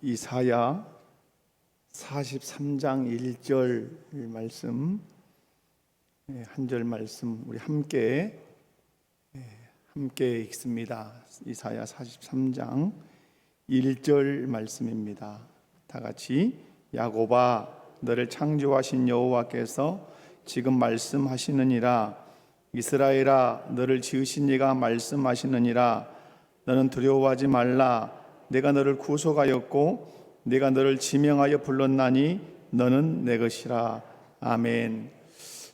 이사야 43장 1절 말씀, 한 절 말씀 우리 함께 읽습니다. 이사야 43장 1절 말씀입니다. 다 같이 야곱아 너를 창조하신 여호와께서 지금 말씀하시느니라. 이스라엘아 너를 지으신 이가 말씀하시느니라. 너는 두려워하지 말라. 내가 너를 구속하였고 내가 너를 지명하여 불렀나니 너는 내 것이라. 아멘.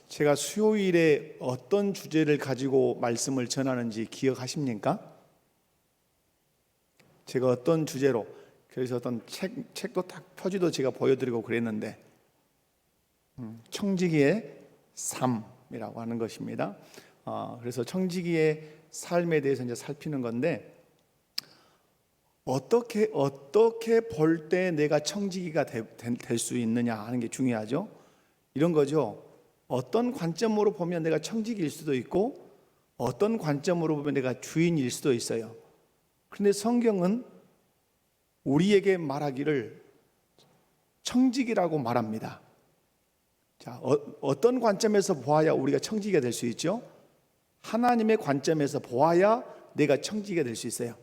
제가 수요일에 어떤 주제를 가지고 말씀을 전하는지 기억하십니까? 제가 어떤 주제로, 그래서 어떤 책도 딱 표지도 제가 보여드리고 그랬는데 청지기의 삶이라고 하는 것입니다. 그래서 청지기의 삶에 대해서 이제 살피는 건데, 어떻게 볼 때 내가 청지기가 될 수 있느냐 하는 게 중요하죠. 이런 거죠. 어떤 관점으로 보면 내가 청지기일 수도 있고 어떤 관점으로 보면 내가 주인일 수도 있어요. 그런데 성경은 우리에게 말하기를 청지기라고 말합니다. 자, 어떤 관점에서 보아야 우리가 청지기가 될 수 있죠? 하나님의 관점에서 보아야 내가 청지기가 될 수 있어요.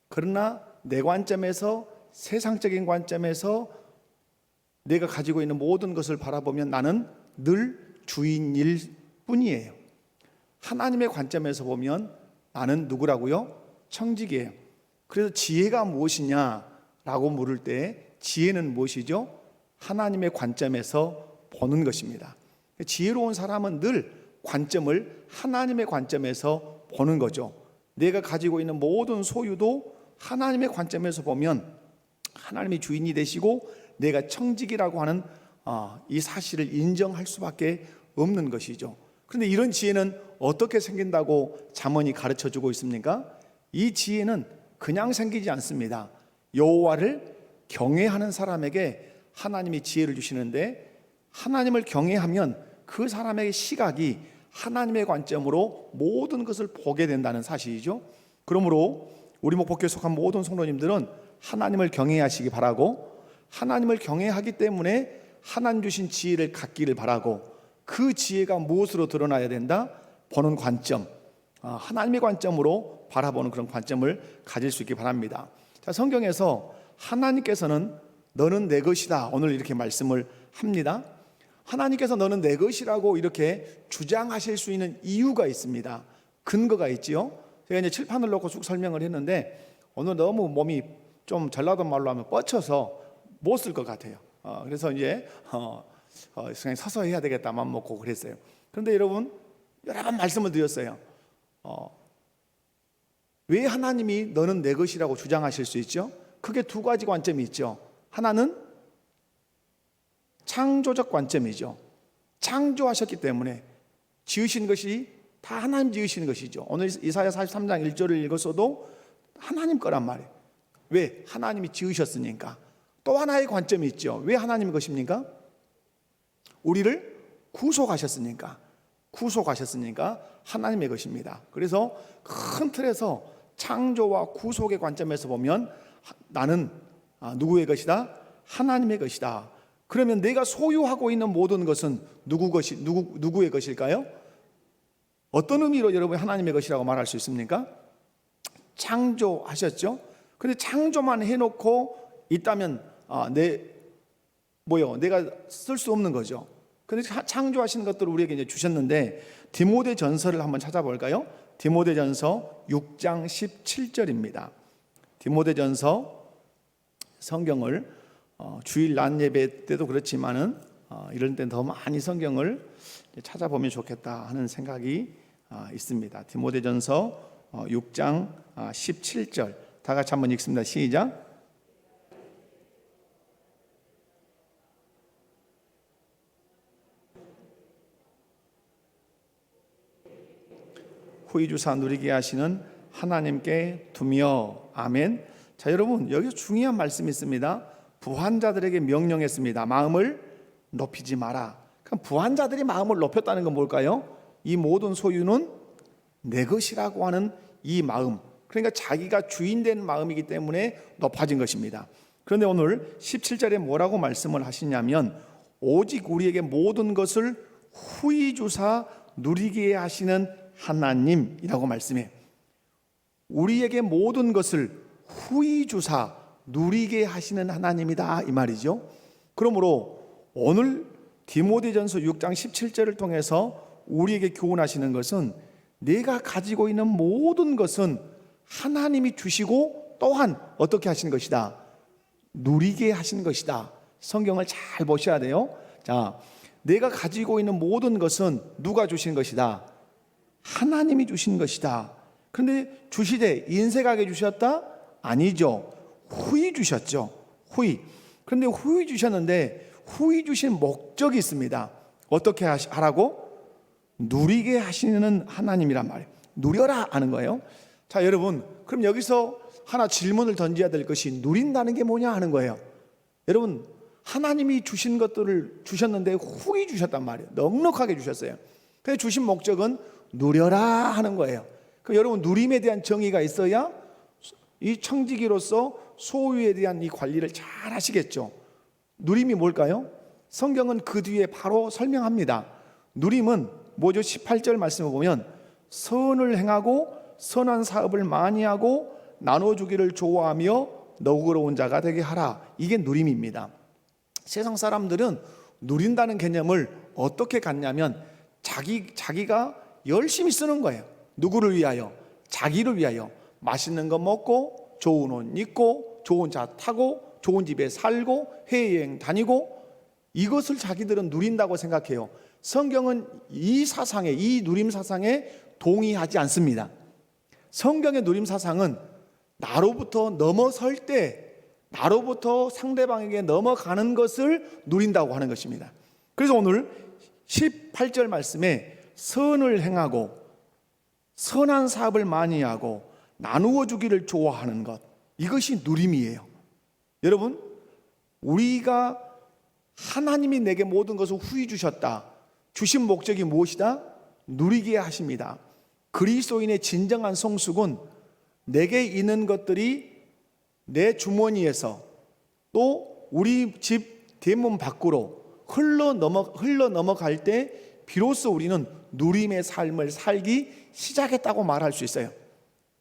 그러나 내 관점에서, 세상적인 관점에서 내가 가지고 있는 모든 것을 바라보면 나는 늘 주인일 뿐이에요. 하나님의 관점에서 보면 나는 누구라고요? 청지기예요. 그래서 지혜가 무엇이냐라고 물을 때 지혜는 무엇이죠? 하나님의 관점에서 보는 것입니다. 지혜로운 사람은 늘 관점을 하나님의 관점에서 보는 거죠. 내가 가지고 있는 모든 소유도 하나님의 관점에서 보면 하나님이 주인이 되시고 내가 청지기라고 하는 이 사실을 인정할 수밖에 없는 것이죠. 그런데 이런 지혜는 어떻게 생긴다고 잠언이 가르쳐주고 있습니까? 이 지혜는 그냥 생기지 않습니다. 여호와를 경외하는 사람에게 하나님이 지혜를 주시는데, 하나님을 경외하면 그 사람의 시각이 하나님의 관점으로 모든 것을 보게 된다는 사실이죠. 그러므로 우리 목포교회 속한 모든 성도님들은 하나님을 경외하시기 바라고, 하나님을 경외하기 때문에 하나님 주신 지혜를 갖기를 바라고, 그 지혜가 무엇으로 드러나야 된다? 보는 관점, 하나님의 관점으로 바라보는 그런 관점을 가질 수 있기 바랍니다. 자, 성경에서 하나님께서는 너는 내 것이다 오늘 이렇게 말씀을 합니다. 하나님께서 너는 내 것이라고 이렇게 주장하실 수 있는 이유가 있습니다. 근거가 있지요. 제가 이제 칠판을 놓고 쭉 설명을 했는데 오늘 너무 몸이 좀 전라도 말로 하면 뻗쳐서 못 쓸 것 같아요. 그래서 이제 그냥 서서 해야 되겠다 맘 먹고 그랬어요. 그런데 여러분, 여러 번 말씀을 드렸어요. 왜 하나님이 너는 내 것이라고 주장하실 수 있죠? 크게 두 가지 관점이 있죠. 하나는 창조적 관점이죠. 창조하셨기 때문에 지으신 것이 다 하나님 지으신 것이죠. 오늘 이사야 43장 1절을 읽었어도 하나님 거란 말이에요. 왜? 하나님이 지으셨으니까. 또 하나의 관점이 있죠. 왜 하나님 것입니까? 우리를 구속하셨으니까 하나님의 것입니다. 그래서 큰 틀에서 창조와 구속의 관점에서 보면 나는 누구의 것이다? 하나님의 것이다. 그러면 내가 소유하고 있는 모든 것은 누구의 것일까요? 어떤 의미로 여러분이 하나님의 것이라고 말할 수 있습니까? 창조하셨죠? 근데 창조만 해놓고 있다면 내가 쓸 수 없는 거죠. 근데 창조하신 것들을 우리에게 이제 주셨는데, 디모데전서를 한번 찾아볼까요? 디모데전서 6장 17절입니다. 디모데전서, 성경을 주일 낮 예배 때도 그렇지만은 이런 때는 더 많이 성경을 찾아보면 좋겠다 하는 생각이 있습니다. 디모데전서 6장 17절 다 같이 한번 읽습니다. 시작. 후히 주사 누리게 하시는 하나님께 두며. 아멘. 자, 여러분, 여기서 중요한 말씀이 있습니다. 부한 자들에게 명령했습니다. 마음을 높이지 마라. 그럼 부한 자들이 마음을 높였다는 건 뭘까요? 이 모든 소유는 내 것이라고 하는 이 마음, 그러니까 자기가 주인된 마음이기 때문에 높아진 것입니다. 그런데 오늘 17절에 뭐라고 말씀을 하시냐면 오직 우리에게 모든 것을 후히 주사 누리게 하시는 하나님이라고 말씀해요. 우리에게 모든 것을 후히 주사 누리게 하시는 하나님이다 이 말이죠. 그러므로 오늘 디모데전서 6장 17절을 통해서 우리에게 교훈하시는 것은 내가 가지고 있는 모든 것은 하나님이 주시고 또한 어떻게 하시는 것이다? 누리게 하시는 것이다. 성경을 잘 보셔야 돼요. 자, 내가 가지고 있는 모든 것은 누가 주신 것이다? 하나님이 주신 것이다. 그런데 주시되 인색하게 주셨다? 아니죠. 후히 주셨죠. 후히. 그런데 후히 주셨는데 후히 주신 목적이 있습니다. 어떻게 하라고? 누리게 하시는 하나님이란 말이에요. 누려라 하는 거예요. 자, 여러분, 그럼 여기서 하나 질문을 던져야 될 것이 누린다는 게 뭐냐 하는 거예요. 여러분, 하나님이 주신 것들을 주셨는데 후히 주셨단 말이에요. 넉넉하게 주셨어요. 그래서 주신 목적은 누려라 하는 거예요. 그럼 여러분, 누림에 대한 정의가 있어야 이 청지기로서 소유에 대한 이 관리를 잘 하시겠죠. 누림이 뭘까요? 성경은 그 뒤에 바로 설명합니다. 누림은 뭐죠? 18절 말씀을 보면 선을 행하고 선한 사업을 많이 하고 나눠주기를 좋아하며 너그러운 자가 되게 하라. 이게 누림입니다. 세상 사람들은 누린다는 개념을 어떻게 갖냐면 자기가 열심히 쓰는 거예요. 누구를 위하여? 자기를 위하여. 맛있는 거 먹고 좋은 옷 입고 좋은 차 타고 좋은 집에 살고 해외여행 다니고 이것을 자기들은 누린다고 생각해요. 성경은 이 사상에, 이 누림 사상에 동의하지 않습니다. 성경의 누림 사상은 나로부터 넘어설 때 나로부터 상대방에게 넘어가는 것을 누린다고 하는 것입니다. 그래서 오늘 18절 말씀에 선을 행하고 선한 사업을 많이 하고 나누어 주기를 좋아하는 것, 이것이 누림이에요. 여러분, 우리가 하나님이 내게 모든 것을 후히 주셨다. 주신 목적이 무엇이다? 누리게 하십니다. 그리스도인의 진정한 성숙은 내게 있는 것들이 내 주머니에서 또 우리 집 대문 밖으로 흘러 넘어갈 때 비로소 우리는 누림의 삶을 살기 시작했다고 말할 수 있어요.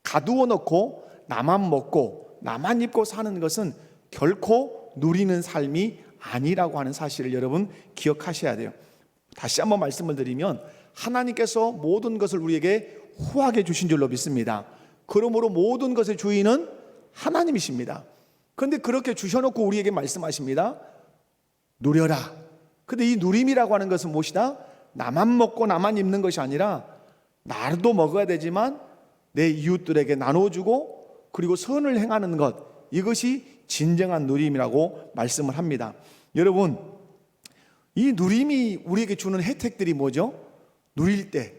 가두어 놓고 나만 먹고 나만 입고 사는 것은 결코 누리는 삶이 아니라고 하는 사실을 여러분 기억하셔야 돼요. 다시 한번 말씀을 드리면 하나님께서 모든 것을 우리에게 후하게 주신 줄로 믿습니다. 그러므로 모든 것의 주인은 하나님이십니다. 그런데 그렇게 주셔놓고 우리에게 말씀하십니다. 누려라. 근데 이 누림이라고 하는 것은 무엇이다? 나만 먹고 나만 입는 것이 아니라 나도 먹어야 되지만 내 이웃들에게 나눠주고 그리고 선을 행하는 것, 이것이 진정한 누림이라고 말씀을 합니다. 여러분, 이 누림이 우리에게 주는 혜택들이 뭐죠? 누릴 때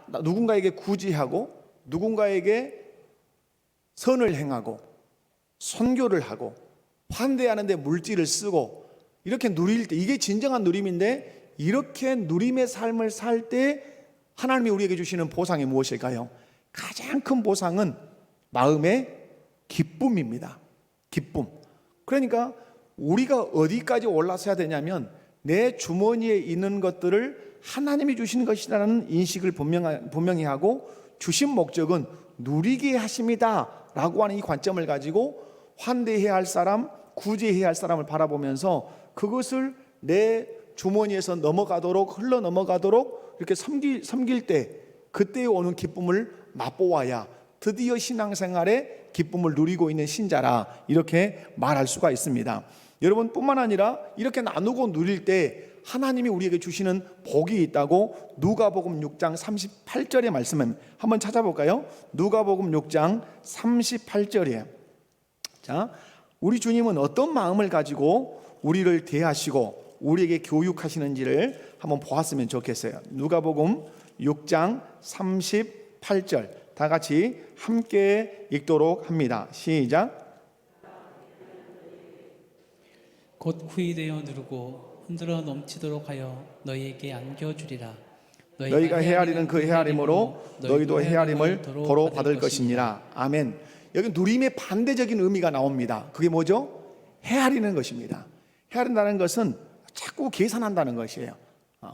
누군가에게 구제하고 누군가에게 선을 행하고 선교를 하고 환대하는데 물질을 쓰고 이렇게 누릴 때, 이게 진정한 누림인데, 이렇게 누림의 삶을 살 때 하나님이 우리에게 주시는 보상이 무엇일까요? 가장 큰 보상은 마음의 기쁨입니다. 기쁨. 그러니까 우리가 어디까지 올라서야 되냐면 내 주머니에 있는 것들을 하나님이 주신 것이라는 인식을 분명히 하고, 주신 목적은 누리게 하십니다 라고 하는 이 관점을 가지고 환대해야 할 사람, 구제해야 할 사람을 바라보면서 그것을 내 주머니에서 넘어가도록, 흘러 넘어가도록 이렇게 섬길 때, 그때 오는 기쁨을 맛보아야 드디어 신앙생활의 기쁨을 누리고 있는 신자라, 이렇게 말할 수가 있습니다. 여러분, 뿐만 아니라 이렇게 나누고 누릴 때 하나님이 우리에게 주시는 복이 있다고 누가복음 6장 38절의 말씀을 한번 찾아볼까요? 누가복음 6장 38절이에요. 자, 우리 주님은 어떤 마음을 가지고 우리를 대하시고 우리에게 교육하시는지를 한번 보았으면 좋겠어요. 누가복음 6장 38절 다 같이 함께 읽도록 합니다. 시작. 곧 후히 되어 누르고 흔들어 넘치도록 하여 너희에게 안겨주리라. 너희가 헤아리는 그 헤아림으로 너희도 헤아림을 도로 받을 것이니라. 아멘. 여기 누림의 반대적인 의미가 나옵니다. 그게 뭐죠? 헤아리는 것입니다. 헤아린다는 것은 자꾸 계산한다는 것이에요.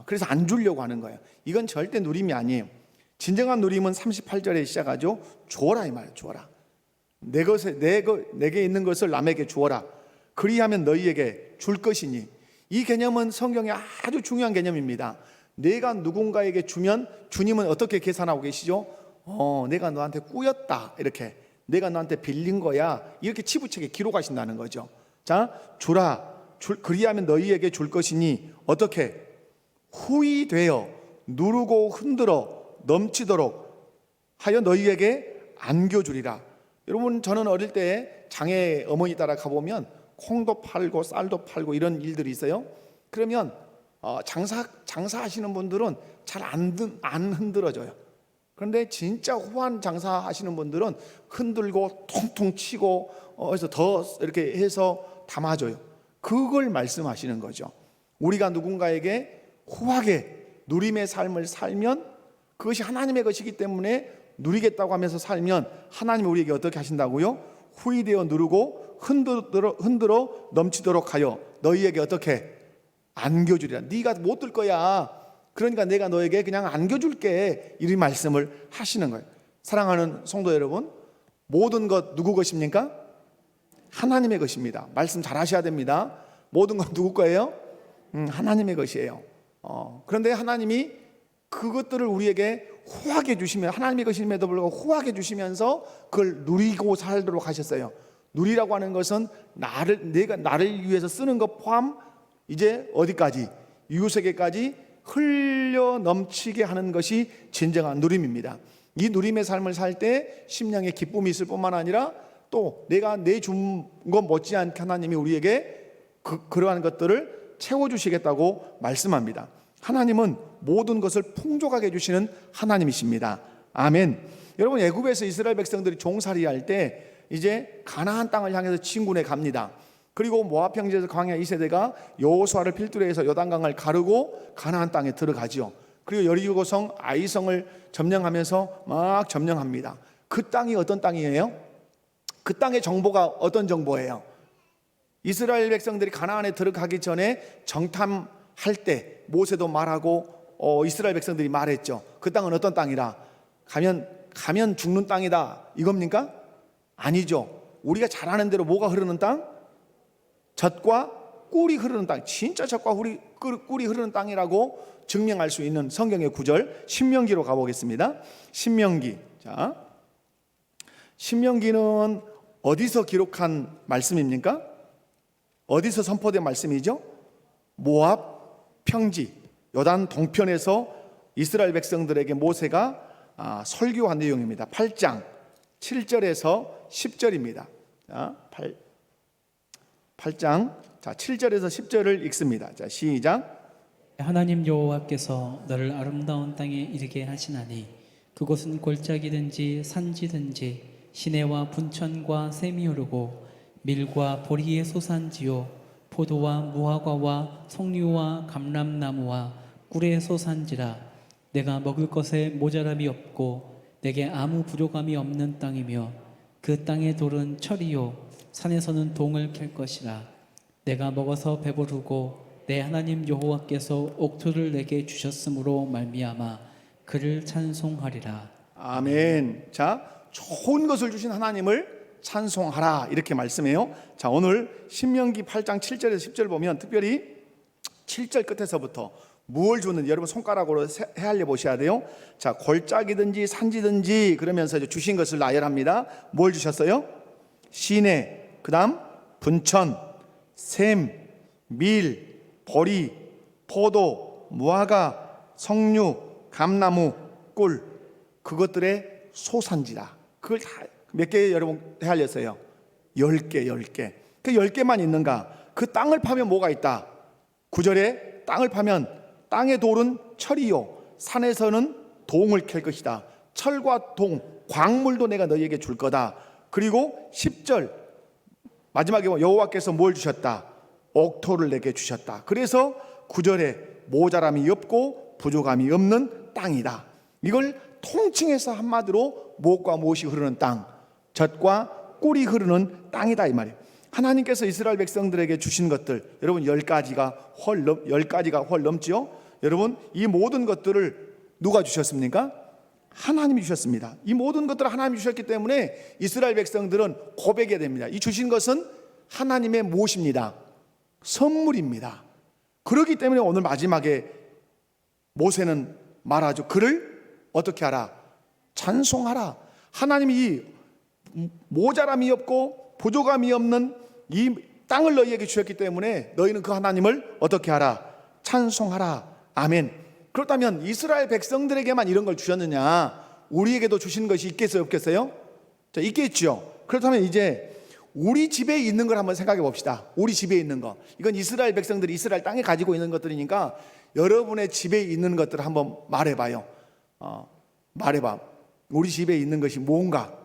그래서 안 주려고 하는 거예요. 이건 절대 누림이 아니에요. 진정한 누림은 38절에 시작하죠. 주어라 이 말이에요. 주어라. 내게 있는 것을 남에게 주어라. 그리하면 너희에게 줄 것이니. 이 개념은 성경에 아주 중요한 개념입니다. 내가 누군가에게 주면 주님은 어떻게 계산하고 계시죠? 내가 너한테 꾸였다. 이렇게. 내가 너한테 빌린 거야. 이렇게 치부책에 기록하신다는 거죠. 자, 주라. 그리하면 너희에게 줄 것이니 어떻게? 후히 되어 누르고 흔들어 넘치도록 하여 너희에게 안겨주리라. 여러분, 저는 어릴 때 장애 어머니 따라 가보면 콩도 팔고 쌀도 팔고 이런 일들이 있어요. 그러면 장사하시는 분들은 잘 안 흔들어져요. 그런데 진짜 후한 장사하시는 분들은 흔들고 통통 치고 그래서 더 이렇게 해서 담아줘요. 그걸 말씀하시는 거죠. 우리가 누군가에게 후하게 누림의 삶을 살면 그것이 하나님의 것이기 때문에 누리겠다고 하면서 살면 하나님이 우리에게 어떻게 하신다고요? 후히 되어 누르고 흔들어 넘치도록 하여 너희에게 어떻게? 안겨주리라. 네가 못 들 거야. 그러니까 내가 너에게 그냥 안겨줄게. 이 말씀을 하시는 거예요. 사랑하는 성도 여러분, 모든 것 누구 것입니까? 하나님의 것입니다. 말씀 잘 하셔야 됩니다. 모든 것 누구 거예요? 하나님의 것이에요. 그런데 하나님이 그것들을 우리에게 후하게 주시면, 하나님의 것임에도 불구하고 후하게 주시면서 그걸 누리고 살도록 하셨어요. 누리라고 하는 것은 내가 나를 위해서 쓰는 것 포함 이제 어디까지? 이웃에게까지 흘려 넘치게 하는 것이 진정한 누림입니다. 이 누림의 삶을 살 때 심령의 기쁨이 있을 뿐만 아니라 또 내가 내준 것 못지않게 하나님이 우리에게 그러한 것들을 채워주시겠다고 말씀합니다. 하나님은 모든 것을 풍족하게 주시는 하나님이십니다. 아멘. 여러분, 애굽에서 이스라엘 백성들이 종살이할 때 이제 가나안 땅을 향해서 진군해 갑니다. 그리고 모압 평지에서 광야 2세대가 여호수아를 필두로 해서 요단강을 가르고 가나안 땅에 들어가죠. 그리고 여리고성 아이성을 점령하면서 막 점령합니다. 그 땅이 어떤 땅이에요? 그 땅의 정보가 어떤 정보예요? 이스라엘 백성들이 가나안에 들어가기 전에 정탐할 때 모세도 말하고 이스라엘 백성들이 말했죠. 그 땅은 어떤 땅이라? 가면 죽는 땅이다. 이겁니까? 아니죠. 우리가 잘 아는 대로 뭐가 흐르는 땅? 젖과 꿀이 흐르는 땅. 진짜 젖과 꿀이 흐르는 땅이라고 증명할 수 있는 성경의 구절, 신명기로 가보겠습니다. 신명기. 자, 신명기는 어디서 기록한 말씀입니까? 어디서 선포된 말씀이죠? 모압 평지, 요단 동편에서 이스라엘 백성들에게 모세가 설교한 내용입니다. 8장 7절에서 10절입니다. 자, 8장 7절에서 10절을 읽습니다. 자, 시작. 하나님 여호와께서 너를 아름다운 땅에 이르게 하시나니 그곳은 골짜기든지 산지든지 시내와 분천과 샘이 흐르고 밀과 보리의 소산지요 포도와 무화과와 석류와 감람나무와 꿀의 소산지라. 내가 먹을 것에 모자람이 없고 내게 아무 부족함이 없는 땅이며 그 땅의 돌은 철이요 산에서는 동을 캘 것이라. 내가 먹어서 배부르고 내 하나님 여호와께서 옥토를 내게 주셨으므로 말미암아 그를 찬송하리라. 아멘. 자, 좋은 것을 주신 하나님을 찬송하라 이렇게 말씀해요. 자, 오늘 신명기 8장 7절에서 10절 보면 특별히 7절 끝에서부터 무엇을 주는지 여러분 손가락으로 헤아려 보셔야 돼요. 자, 골짜기든지 산지든지 그러면서 이제 주신 것을 나열합니다. 뭘 주셨어요? 시내, 그 다음 분천, 샘, 밀, 보리, 포도, 무화과, 석류, 감나무, 꿀, 그것들의 소산지라. 그걸 다 몇 개 여러분 헤아렸어요? 10개, 10개. 그 10개만 있는가? 그 땅을 파면 뭐가 있다? 9절에 땅을 파면 땅의 돌은 철이요 산에서는 동을 캘 것이다. 철과 동, 광물도 내가 너희에게 줄 거다. 그리고 10절 마지막에 여호와께서 뭘 주셨다? 옥토를 내게 주셨다. 그래서 9절에 모자람이 없고 부족함이 없는 땅이다. 이걸 통칭해서 한마디로 무엇과 무엇이 흐르는 땅, 젖과 꿀이 흐르는 땅이다 이 말이에요. 하나님께서 이스라엘 백성들에게 주신 것들, 여러분 10가지가 훨 넘지요. 여러분 이 모든 것들을 누가 주셨습니까? 하나님이 주셨습니다. 이 모든 것들을 하나님이 주셨기 때문에 이스라엘 백성들은 고백해야 됩니다. 이 주신 것은 하나님의 무엇입니다? 선물입니다. 그렇기 때문에 오늘 마지막에 모세는 말하죠. 그를 어떻게 하라? 찬송하라. 하나님이 이 모자람이 없고 부족함이 없는 이 땅을 너희에게 주셨기 때문에 너희는 그 하나님을 어떻게 하라? 찬송하라. 아멘. 그렇다면 이스라엘 백성들에게만 이런 걸 주셨느냐? 우리에게도 주신 것이 있겠어요, 없겠어요? 자, 있겠죠. 그렇다면 이제 우리 집에 있는 걸 한번 생각해 봅시다. 우리 집에 있는 거. 이건 이스라엘 백성들이 이스라엘 땅에 가지고 있는 것들이니까 여러분의 집에 있는 것들을 한번 말해봐요. 말해봐. 우리 집에 있는 것이 뭔가?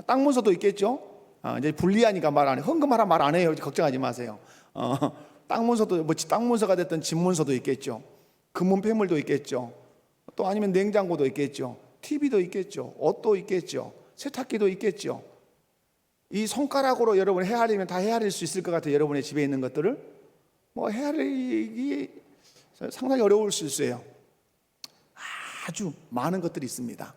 땅 문서도 있겠죠. 이제 불리하니까 말 안 해. 헌금하라 말 안 해요. 걱정하지 마세요. 땅 문서도 뭐 땅 문서가 됐든 집 문서도 있겠죠. 금은 폐물도 있겠죠. 또 아니면 냉장고도 있겠죠. TV도 있겠죠. 옷도 있겠죠. 세탁기도 있겠죠. 이 손가락으로 여러분 헤아리면 다 헤아릴 수 있을 것 같아요. 여러분의 집에 있는 것들을 뭐 헤아리기 상당히 어려울 수 있어요. 아주 많은 것들이 있습니다.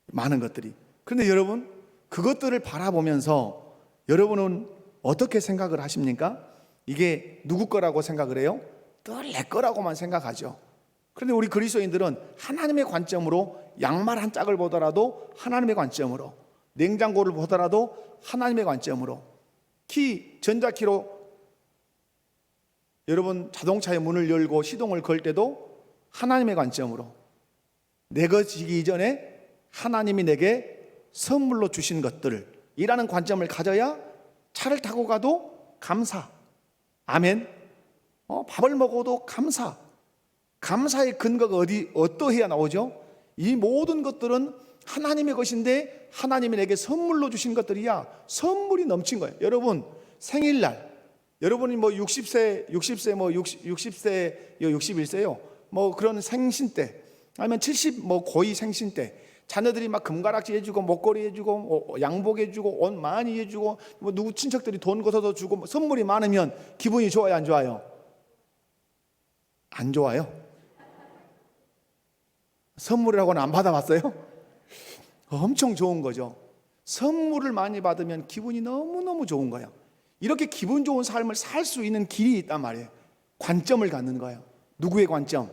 많은 것들이. 그런데 여러분 그것들을 바라보면서 여러분은 어떻게 생각을 하십니까? 이게 누구 거라고 생각을 해요? 늘 내 거라고만 생각하죠. 그런데 우리 그리스도인들은 하나님의 관점으로 양말 한 짝을 보더라도 하나님의 관점으로, 냉장고를 보더라도 하나님의 관점으로, 전자키로 여러분 자동차의 문을 열고 시동을 걸 때도 하나님의 관점으로, 내 것이기 이전에 하나님이 내게 선물로 주신 것들이라는 관점을 가져야 차를 타고 가도 감사, 아멘. 밥을 먹어도 감사. 감사의 근거가 어떠해야 나오죠? 이 모든 것들은 하나님의 것인데 하나님이 내게 선물로 주신 것들이야. 선물이 넘친 거예요. 여러분 생일날, 여러분이 뭐 60세, 뭐 60세, 61세요. 뭐 그런 생신 때, 아니면 70 뭐 고이 생신 때, 자녀들이 막 금가락지 해주고 목걸이 해주고 양복 해주고 옷 많이 해주고 뭐 누구 친척들이 돈 거둬서 주고 뭐 선물이 많으면 기분이 좋아요, 안 좋아요? 안 좋아요? 선물이라고는 안 받아봤어요? 엄청 좋은 거죠. 선물을 많이 받으면 기분이 너무너무 좋은 거예요. 이렇게 기분 좋은 삶을 살 수 있는 길이 있단 말이에요. 관점을 갖는 거예요. 누구의 관점?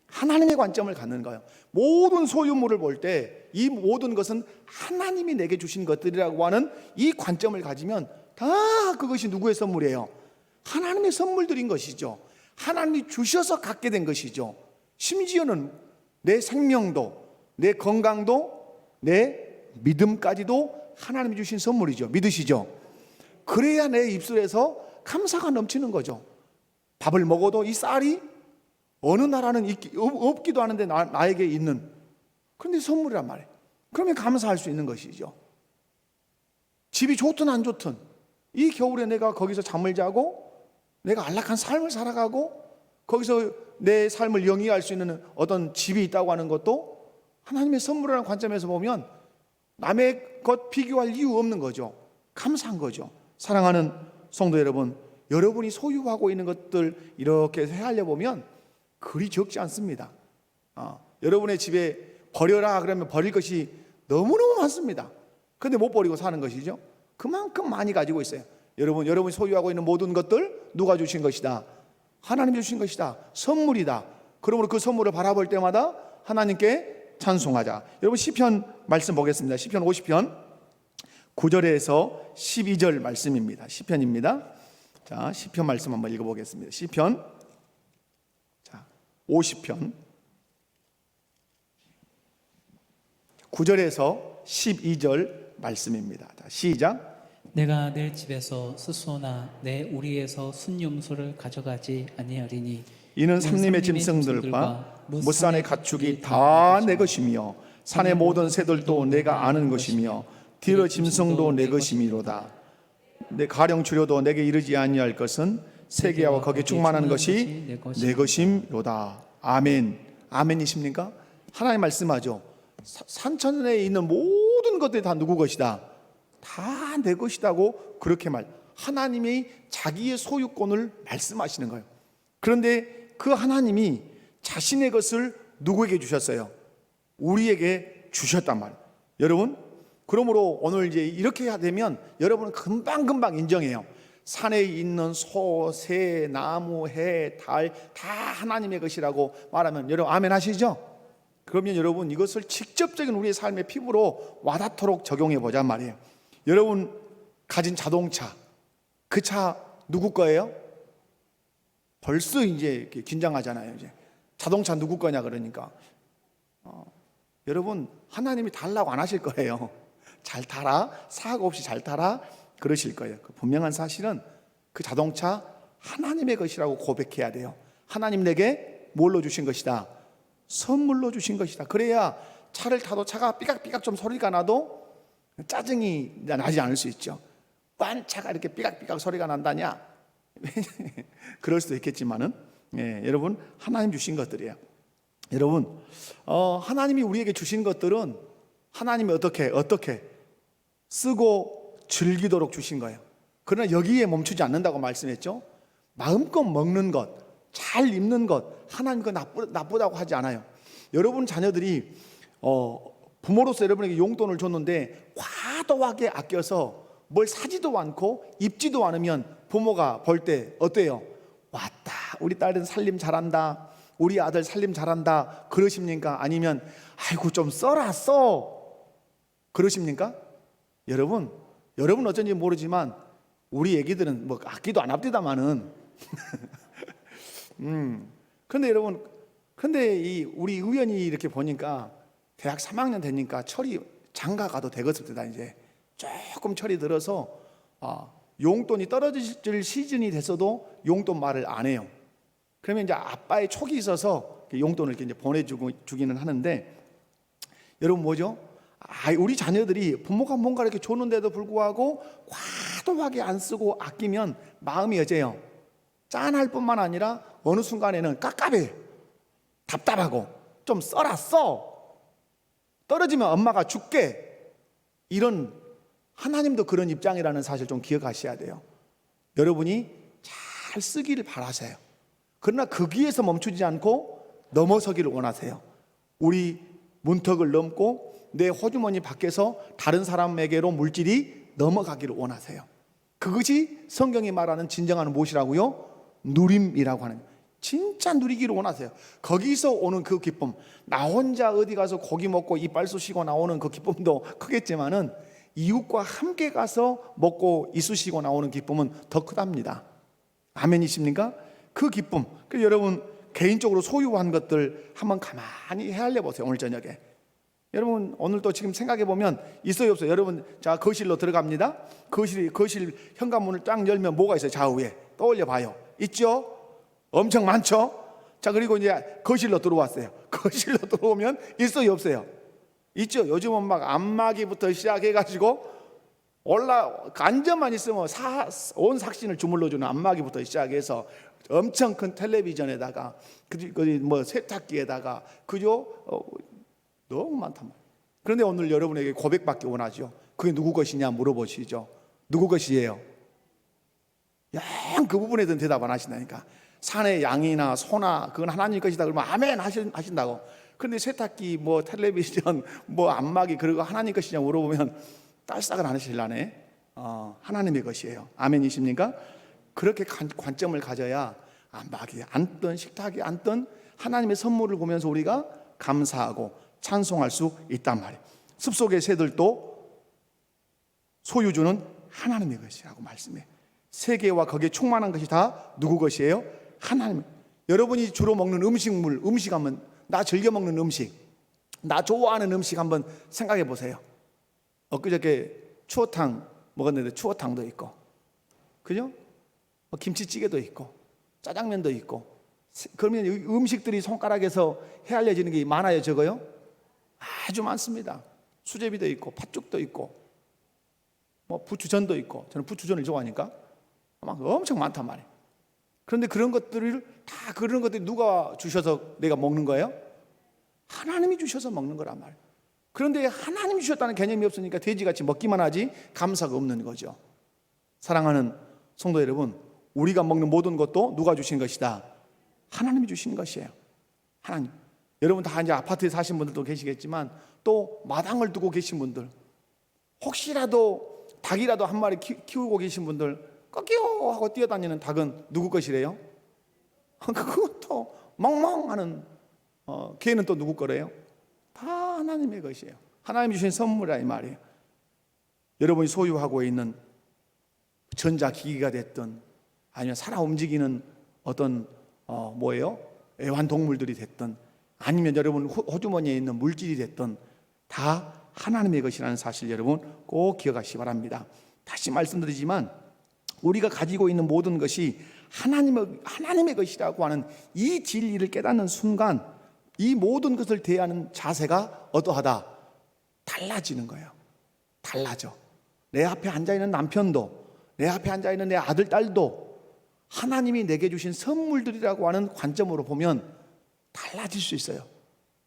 하나님의 관점을 갖는 거예요. 모든 소유물을 볼 때 이 모든 것은 하나님이 내게 주신 것들이라고 하는 이 관점을 가지면 다 그것이 누구의 선물이에요? 하나님의 선물들인 것이죠. 하나님이 주셔서 갖게 된 것이죠. 심지어는 내 생명도, 내 건강도, 내 믿음까지도 하나님이 주신 선물이죠. 믿으시죠? 그래야 내 입술에서 감사가 넘치는 거죠. 밥을 먹어도 이 쌀이 어느 나라는 없기도 하는데 나에게 있는, 그런데 선물이란 말이에요. 그러면 감사할 수 있는 것이죠. 집이 좋든 안 좋든 이 겨울에 내가 거기서 잠을 자고 내가 안락한 삶을 살아가고 거기서 내 삶을 영위할 수 있는 어떤 집이 있다고 하는 것도 하나님의 선물이라는 관점에서 보면 남의 것 비교할 이유 없는 거죠. 감사한 거죠. 사랑하는 성도 여러분, 여러분이 소유하고 있는 것들 이렇게 헤아려 보면 그리 적지 않습니다. 여러분의 집에 버려라 그러면 버릴 것이 너무너무 많습니다. 그런데 못 버리고 사는 것이죠. 그만큼 많이 가지고 있어요. 여러분이 소유하고 있는 모든 것들 누가 주신 것이다? 하나님이 주신 것이다. 선물이다. 그러므로 그 선물을 바라볼 때마다 하나님께 찬송하자. 여러분 시편 말씀 보겠습니다. 시편 50편 9절에서 12절 말씀입니다. 시편입니다. 자, 시편 말씀 한번 읽어보겠습니다. 시편 50편 9절에서 12절 말씀입니다. 자, 시작. 내가 내 집에서 스소나 내 우리에서 순염소를 가져가지 아니하리니 이는 삼림의 짐승들과 무산의 가축이 다 내 것이며 산의 모든 새들도 내가 아는 것이며 들의 짐승도 내 것이미로다. 내 가령 주려도 내게 이르지 아니할 것은 세계와 거기에 충만한 것이 내 것이로다. 아멘. 아멘이십니까? 하나님 말씀하죠. 산천에 있는 모든 것들이 다 누구 것이다? 다 내 것이다고 그렇게 하나님이 자기의 소유권을 말씀하시는 거예요. 그런데 그 하나님이 자신의 것을 누구에게 주셨어요? 우리에게 주셨단 말이에요. 여러분, 그러므로 오늘 이제 이렇게 되면 여러분은 금방금방 인정해요. 산에 있는 소, 새, 나무, 해, 달 다 하나님의 것이라고 말하면 여러분 아멘 하시죠? 그러면 여러분 이것을 직접적인 우리의 삶의 피부로 와닿도록 적용해 보자 말이에요. 여러분 가진 자동차, 그 차 누구 거예요? 벌써 이제 이렇게 긴장하잖아요. 이제 자동차 누구 거냐 그러니까 여러분 하나님이 달라고 안 하실 거예요. 잘 타라, 사고 없이 잘 타라 그러실 거예요. 그 분명한 사실은 그 자동차 하나님의 것이라고 고백해야 돼요. 하나님 내게 뭘로 주신 것이다? 선물로 주신 것이다. 그래야 차를 타도 차가 삐각삐각 좀 소리가 나도 짜증이 나지 않을 수 있죠. 빤 차가 이렇게 삐각삐각 소리가 난다냐? 그럴 수도 있겠지만은 여러분 하나님 주신 것들이에요. 여러분 하나님이 우리에게 주신 것들은 하나님이 어떻게 쓰고 즐기도록 주신 거예요. 그러나 여기에 멈추지 않는다고 말씀했죠. 마음껏 먹는 것, 잘 입는 것 하나님 그 나쁘다고 하지 않아요. 여러분 자녀들이 부모로서 여러분에게 용돈을 줬는데 과도하게 아껴서 뭘 사지도 않고 입지도 않으면 부모가 볼 때 어때요? 왔다, 우리 딸은 살림 잘한다, 우리 아들 살림 잘한다 그러십니까? 아니면 아이고 좀 써라 그러십니까? 여러분 어쩐지 모르지만 우리 애기들은 뭐 아끼도 안 합디다마는 그런데 여러분 우리 의원이 이렇게 보니까 대학 3학년 되니까 철이 장가 가도 되겠을 때다. 이제 조금 철이 들어서 용돈이 떨어질 시즌이 됐어도 용돈 말을 안 해요. 그러면 이제 아빠의 촉이 있어서 용돈을 이렇게 이제 보내주기는 하는데 여러분 뭐죠? 우리 자녀들이 부모가 뭔가 이렇게 줬는데도 불구하고 과도하게 안 쓰고 아끼면 마음이 어째요? 짠할 뿐만 아니라 어느 순간에는 깝깝해, 답답하고 좀 써라 떨어지면 엄마가 줄게, 이런 하나님도 그런 입장이라는 사실 좀 기억하셔야 돼요. 여러분이 잘 쓰기를 바라세요. 그러나 거기에서 멈추지 않고 넘어서기를 원하세요. 우리 문턱을 넘고 내 호주머니 밖에서 다른 사람에게로 물질이 넘어가기를 원하세요. 그것이 성경이 말하는 진정한 무엇이라고요? 누림이라고 하는, 진짜 누리기를 원하세요. 거기서 오는 그 기쁨, 나 혼자 어디 가서 고기 먹고 이빨 쑤시고 나오는 그 기쁨도 크겠지만은 이웃과 함께 가서 먹고 이쑤시고 나오는 기쁨은 더 크답니다. 아멘이십니까? 그 기쁨. 그래서 여러분 개인적으로 소유한 것들 한번 가만히 헤아려 보세요. 오늘 저녁에 여러분 오늘도 지금 생각해 보면 있어요 없어요? 여러분 자 거실로 들어갑니다. 거실 현관문을 쫙 열면 뭐가 있어요? 좌우에 떠올려 봐요. 있죠? 엄청 많죠? 자 그리고 이제 거실로 들어왔어요. 거실로 들어오면 있어요 없어요? 있죠. 요즘은 막 안마기부터 시작해가지고 앉아만 있으면 온 삭신을 주물러주는 안마기부터 시작해서 엄청 큰 텔레비전에다가 뭐 세탁기에다가 그죠? 너무 많단 말이에요. 그런데 오늘 여러분에게 고백받기 원하죠. 그게 누구 것이냐 물어보시죠. 누구 것이에요? 양 그 부분에 대한 대답 안 하신다니까. 산의 양이나 소나 그건 하나님 것이다 그러면 아멘 하신다고. 그런데 세탁기 뭐 텔레비전 뭐 안마기 그리고 하나님 것이냐 물어보면 딸싹을 안 하실라네. 하나님의 것이에요. 아멘이십니까? 그렇게 관점을 가져야 안마기 앉든 식탁이 앉든 하나님의 선물을 보면서 우리가 감사하고 찬송할 수 있단 말이에요. 숲속의 새들도 소유주는 하나님의 것이라고 말씀해요. 세계와 거기에 충만한 것이 다 누구 것이에요? 하나님. 여러분이 주로 먹는 음식 한번, 나 즐겨 먹는 음식, 나 좋아하는 음식 한번 생각해 보세요. 엊그저께 추어탕 먹었는데 추어탕도 있고, 그죠? 김치찌개도 있고, 짜장면도 있고. 그러면 음식들이 손가락에서 헤아려지는 게 많아요, 적어요? 아주 많습니다. 수제비도 있고, 팥죽도 있고, 뭐 부추전도 있고. 저는 부추전을 좋아하니까 막 엄청 많단 말이에요. 그런데 그런 것들이 누가 주셔서 내가 먹는 거예요? 하나님이 주셔서 먹는 거란 말이에요. 그런데 하나님이 주셨다는 개념이 없으니까 돼지같이 먹기만 하지 감사가 없는 거죠. 사랑하는 성도 여러분, 우리가 먹는 모든 것도 누가 주신 것이다? 하나님이 주신 것이에요. 하나님. 여러분 다 이제 아파트에 사신 분들도 계시겠지만 또 마당을 두고 계신 분들, 혹시라도 닭이라도 한 마리 키우고 계신 분들, 꺾여 하고 뛰어다니는 닭은 누구 것이래요? 그것도 멍멍하는 개는 또 누구 거래요? 다 하나님의 것이에요. 하나님이 주신 선물이라 이 말이에요. 여러분이 소유하고 있는 전자기기가 됐든 아니면 살아 움직이는 어떤 애완동물들이 됐든 아니면 여러분 호주머니에 있는 물질이 됐든 다 하나님의 것이라는 사실 여러분 꼭 기억하시기 바랍니다. 다시 말씀드리지만 우리가 가지고 있는 모든 것이 하나님의 것이라고 하는 이 진리를 깨닫는 순간 이 모든 것을 대하는 자세가 어떠하다? 달라지는 거예요. 달라져. 내 앞에 앉아있는 남편도, 내 앞에 앉아있는 내 아들, 딸도 하나님이 내게 주신 선물들이라고 하는 관점으로 보면 달라질 수 있어요.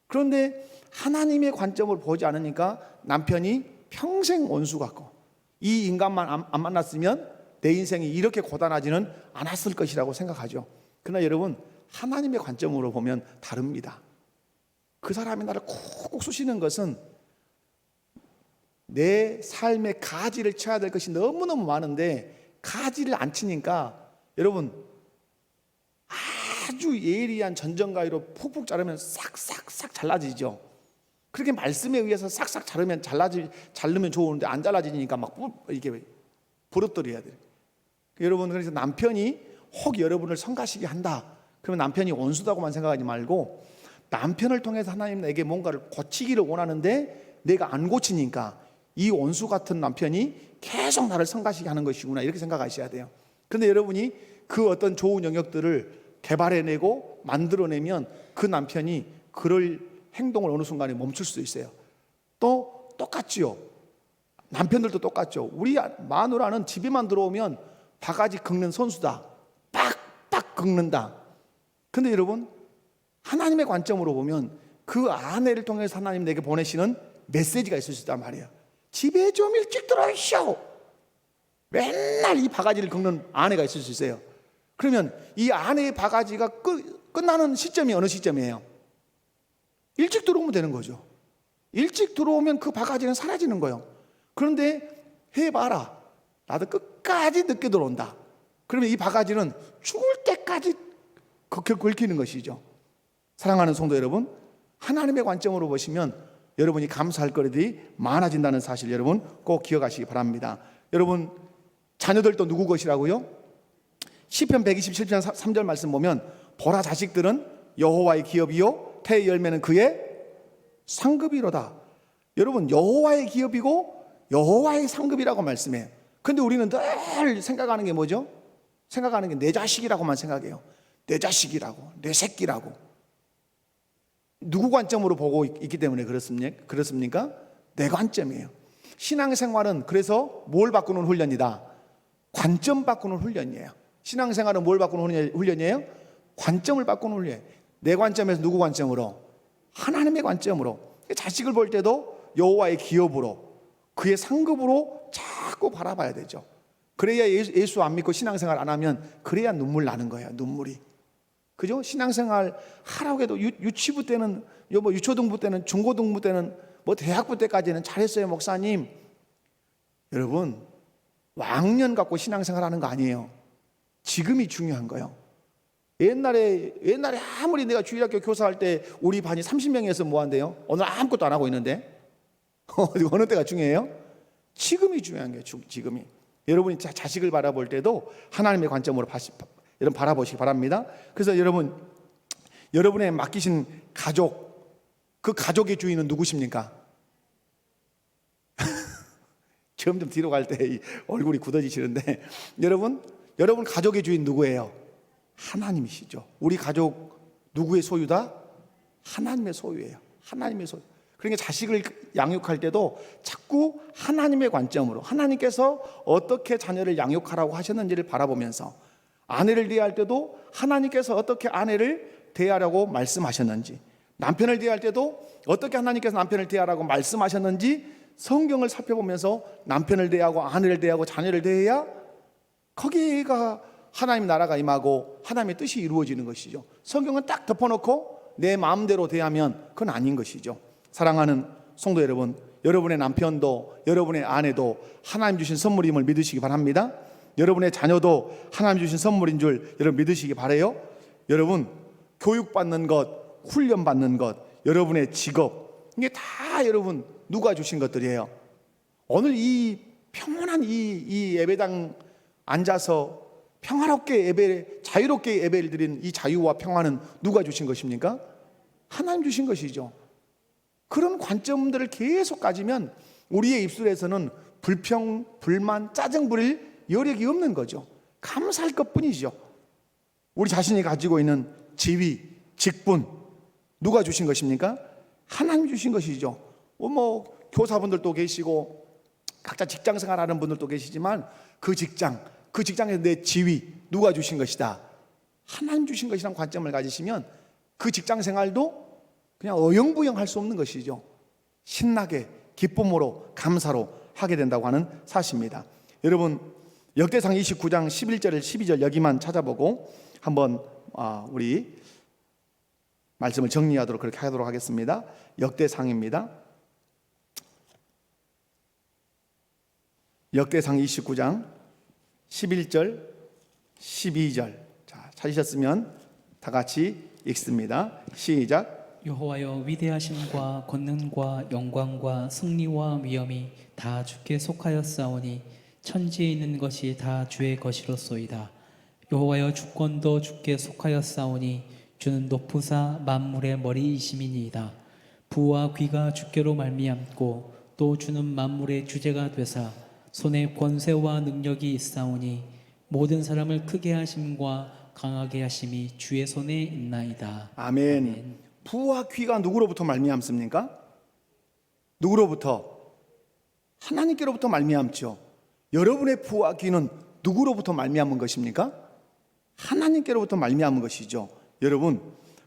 그런데 하나님의 관점으로 보지 않으니까 남편이 평생 원수 같고 이 인간만 안 만났으면 내 인생이 이렇게 고단하지는 않았을 것이라고 생각하죠. 그러나 여러분 하나님의 관점으로 보면 다릅니다. 그 사람이 나를 콕콕 쑤시는 것은 내 삶의 가지를 쳐야 될 것이 너무너무 많은데 가지를 안 치니까 여러분 아주 예리한 전정가위로 푹푹 자르면 싹싹싹 잘라지죠. 그렇게 말씀에 의해서 싹싹 자르면 좋은데 안 잘라지니까 막 이렇게 부러뜨려야 돼요. 여러분 그래서 남편이 혹 여러분을 성가시게 한다 그러면 남편이 원수다고만 생각하지 말고 남편을 통해서 하나님 내게 뭔가를 고치기를 원하는데 내가 안 고치니까 이 원수 같은 남편이 계속 나를 성가시게 하는 것이구나 이렇게 생각하셔야 돼요. 그런데 여러분이 그 어떤 좋은 영역들을 개발해내고 만들어내면 그 남편이 그럴 행동을 어느 순간에 멈출 수도 있어요. 또 똑같지요. 남편들도 똑같죠. 우리 마누라는 집에만 들어오면 바가지 긁는 선수다. 빡빡 긁는다. 근데 여러분 하나님의 관점으로 보면 그 아내를 통해서 하나님 내게 보내시는 메시지가 있을 수 있단 말이에요. 집에 좀 일찍 들어오시오. 맨날 이 바가지를 긁는 아내가 있을 수 있어요. 그러면 이 아내의 바가지가 끝나는 시점이 어느 시점이에요? 일찍 들어오면 되는 거죠. 일찍 들어오면 그 바가지는 사라지는 거예요. 그런데 해봐라. 나도 끝까지 늦게 들어온다. 그러면 이 바가지는 죽을 때까지 긁히는 것이죠. 사랑하는 성도 여러분, 하나님의 관점으로 보시면 여러분이 감사할 거리들이 많아진다는 사실 여러분 꼭 기억하시기 바랍니다. 여러분 자녀들도 누구 것이라고요? 시편 127편 3절 말씀 보면 보라 자식들은 여호와의 기업이요 태의 열매는 그의 상급이로다. 여러분 여호와의 기업이고 여호와의 상급이라고 말씀해요. 근데 우리는 늘 생각하는 게 뭐죠? 생각하는 게 내 자식이라고만 생각해요. 내 자식이라고, 내 새끼라고. 누구 관점으로 보고 있기 때문에 그렇습니까? 내 관점이에요. 신앙생활은 그래서 뭘 바꾸는 훈련이다? 관점 바꾸는 훈련이에요. 신앙생활은 뭘 바꾸는 훈련이에요? 관점을 바꾸는 훈련이에요. 내 관점에서 누구 관점으로? 하나님의 관점으로. 자식을 볼 때도 여호와의 기업으로 그의 상급으로 자꾸 바라봐야 되죠. 그래야 예수 안 믿고 신앙생활 안 하면 그래야 눈물 나는 거예요. 눈물이. 그죠? 신앙생활 하라고 해도 유치부 때는 유초등부 때는 중고등부 때는 대학부 때까지는 잘했어요 목사님. 여러분 왕년 갖고 신앙생활 하는 거 아니에요. 지금이 중요한 거예요. 옛날에 아무리 내가 주일학교 교사할 때 우리 반이 30명이어서 뭐 한대요? 오늘 아무것도 안 하고 있는데 어느 때가 중요해요? 지금이 중요한 거예요. 지금이. 여러분이 자식을 바라볼 때도 하나님의 관점으로 여러분 바라보시기 바랍니다. 그래서 여러분의 맡기신 가족, 그 가족의 주인은 누구십니까? 점점 뒤로 갈 때 얼굴이 굳어지시는데 여러분 가족의 주인 누구예요? 하나님이시죠. 우리 가족 누구의 소유다? 하나님의 소유예요. 하나님의 소유. 그러니까 자식을 양육할 때도 자꾸 하나님의 관점으로 하나님께서 어떻게 자녀를 양육하라고 하셨는지를 바라보면서 아내를 대할 때도 하나님께서 어떻게 아내를 대하라고 말씀하셨는지 남편을 대할 때도 어떻게 하나님께서 남편을 대하라고 말씀하셨는지 성경을 살펴보면서 남편을 대하고 아내를 대하고 자녀를 대해야 거기가 하나님 나라가 임하고 하나님의 뜻이 이루어지는 것이죠. 성경은 딱 덮어놓고 내 마음대로 대하면 그건 아닌 것이죠. 사랑하는 성도 여러분, 여러분의 남편도 여러분의 아내도 하나님 주신 선물임을 믿으시기 바랍니다. 여러분의 자녀도 하나님 주신 선물인 줄 여러분 믿으시기 바라요. 여러분 교육받는 것, 훈련받는 것, 여러분의 직업, 이게 다 여러분 누가 주신 것들이에요. 오늘 이 평온한 이 예배당 앉아서 평화롭게 예배, 자유롭게 예배를 드린 이 자유와 평화는 누가 주신 것입니까? 하나님 주신 것이죠. 그런 관점들을 계속 가지면 우리의 입술에서는 불평, 불만, 짜증 부릴 여력이 없는 거죠. 감사할 것뿐이죠. 우리 자신이 가지고 있는 지위, 직분 누가 주신 것입니까? 하나님 주신 것이죠. 교사분들도 계시고 각자 직장 생활하는 분들도 계시지만 그 직장에서 내 지위 누가 주신 것이다. 하나님 주신 것이라는 관점을 가지시면 그 직장 생활도 그냥 어영부영 할 수 없는 것이죠. 신나게 기쁨으로 감사로 하게 된다고 하는 사실입니다. 여러분 역대상 29장 11절 12절 여기만 찾아보고 한번 우리 말씀을 정리하도록 그렇게 하도록 하겠습니다. 역대상입니다. 역대상 29장 11절 12절. 자, 찾으셨으면 다 같이 읽습니다. 시작. 여호와여, 위대하심과 권능과 영광과 승리와 위엄이 다 주께 속하였사오니 천지에 있는 것이 다 주의 것이로소이다. 여호와여, 주권도 주께 속하였사오니 주는 높으사 만물의 머리이심이니이다. 부와 귀가 주께로 말미암고 또 주는 만물의 주제가 되사 손에 권세와 능력이 있사오니 모든 사람을 크게 하심과 강하게 하심이 주의 손에 있나이다. 아멘. 부와 귀가 누구로부터 말미암습니까? 누구로부터? 하나님께로부터 말미암죠. 여러분의 부와 귀는 누구로부터 말미암은 것입니까? 하나님께로부터 말미암은 것이죠. 여러분,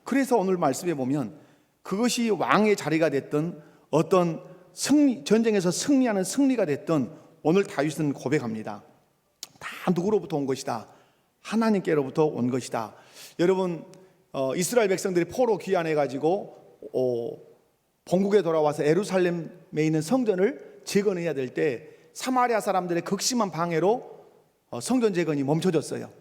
그래서 오늘 말씀에 보면 그것이 왕의 자리가 됐던 어떤 전쟁에서 승리하는 승리가 됐던 오늘 다윗은 고백합니다. 다 누구로부터 온 것이다. 하나님께로부터 온 것이다. 여러분 이스라엘 백성들이 포로 귀환해 가지고 본국에 돌아와서 예루살렘에 있는 성전을 재건해야 될 때 사마리아 사람들의 극심한 방해로 성전 재건이 멈춰졌어요.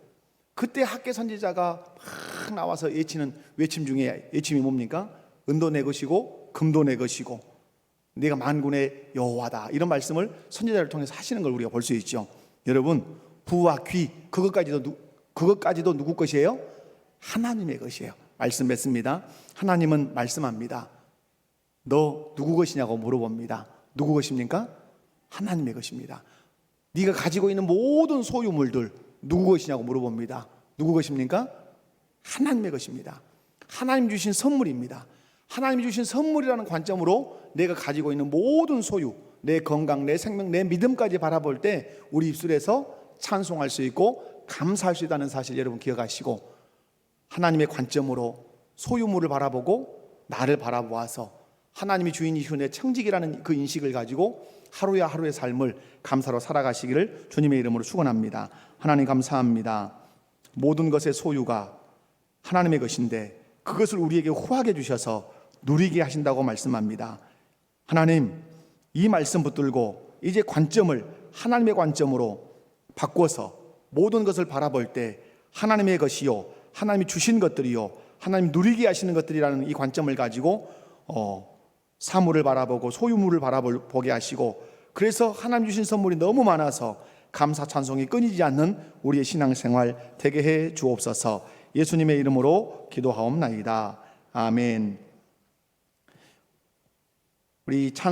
그때 학개 선지자가 막 나와서 외치는 외침 중에 외침이 뭡니까? 은도 내 것이고 금도 내 것이고 네가 만군의 여호와다, 이런 말씀을 선지자를 통해서 하시는 걸 우리가 볼 수 있죠. 여러분 부와 귀 그것까지도 누구 것이에요? 하나님의 것이에요. 말씀 맺습니다. 하나님은 말씀합니다. 너 누구 것이냐고 물어봅니다. 누구 것입니까? 하나님의 것입니다. 네가 가지고 있는 모든 소유물들 누구 것이냐고 물어봅니다. 누구 것입니까? 하나님의 것입니다. 하나님 주신 선물입니다. 하나님이 주신 선물이라는 관점으로 내가 가지고 있는 모든 소유, 내 건강, 내 생명, 내 믿음까지 바라볼 때 우리 입술에서 찬송할 수 있고 감사할 수 있다는 사실 여러분 기억하시고, 하나님의 관점으로 소유물을 바라보고 나를 바라보아서 하나님이 주인이시오 내 청직이라는 그 인식을 가지고 하루의 하루의 삶을 감사로 살아가시기를 주님의 이름으로 축원합니다. 하나님 감사합니다. 모든 것의 소유가 하나님의 것인데 그것을 우리에게 후하게 주셔서 누리게 하신다고 말씀합니다. 하나님, 이 말씀 붙들고 이제 관점을 하나님의 관점으로 바꿔서 모든 것을 바라볼 때 하나님의 것이요, 하나님이 주신 것들이요, 하나님 누리게 하시는 것들이라는 이 관점을 가지고 사물을 바라보고 소유물을 바라보게 하시고, 그래서 하나님 주신 선물이 너무 많아서 감사 찬송이 끊이지 않는 우리의 신앙생활 되게 해 주옵소서. 예수님의 이름으로 기도하옵나이다. 아멘. 우리 찬